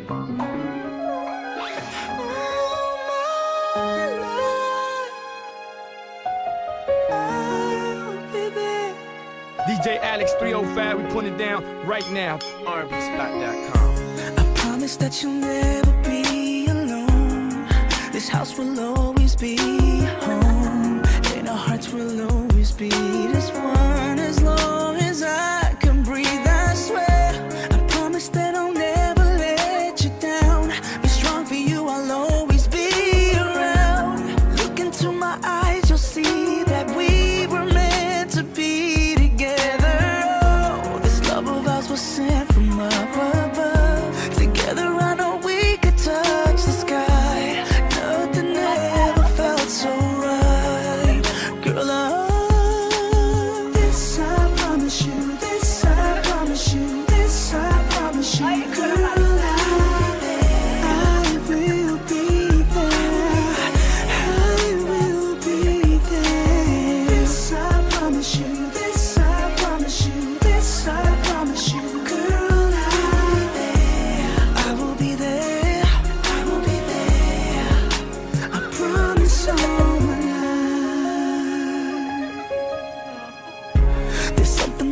DJ Alex 305, we putting it down right now. RBSpot.com. I promise that you'll never be alone. This house will always be home, and our hearts will always be as one as long as I can breathe. I swear, I promise that I'll never let you down. Be strong for you, I'll always be around. Look into my eyes, you'll see that we were meant to be. Was sent from up above. Together I know we could touch the sky. Nothing ever felt so right. Girl, this I promise you. This I promise you. This I promise you. Girl, I will be there. I will be there. This I promise you. This I promise you. This I promise you.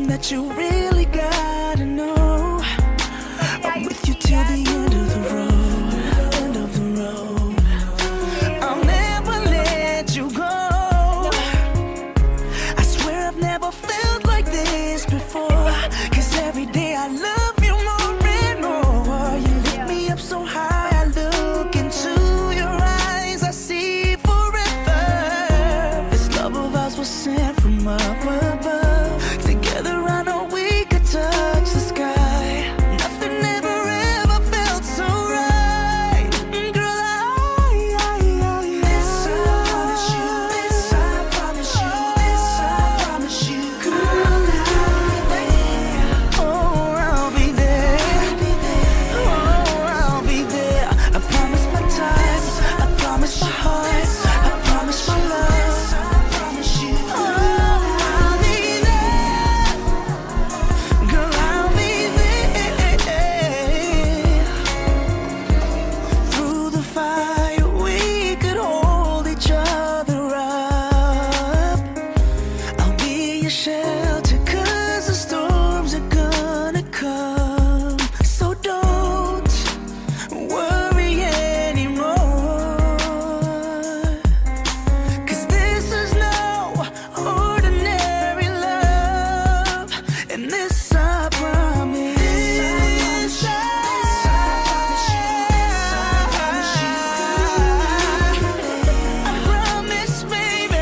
That you really gotta know. I'm with you till the end of the road. End of the road. I'll never let you go. I swear I've never felt like this before. 'Cause every day I love you more and more. You lift me up so high, I look into your eyes, I see forever. This love of ours was sent from up above. Together I know we could touch the sky. Nothing ever felt so right. Girl, this I promise you. This I promise you. This I promise you. Girl, I'll be there. Oh, I'll be there. I promise my time. I promise my heart. I promise my love. I promise you. Shelter, 'cause the storms are gonna come. So don't worry anymore, 'cause this is no ordinary love. And this I promise. This I promise you. I promise, baby.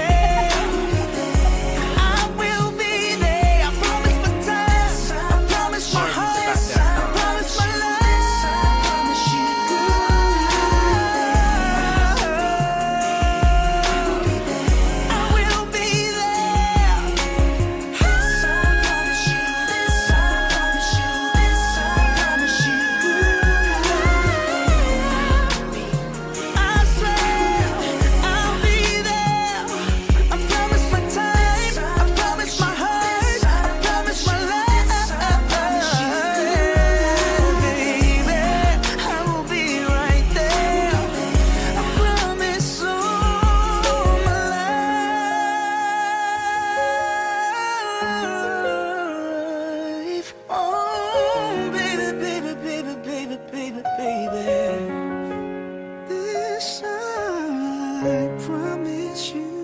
Baby, this I promise you.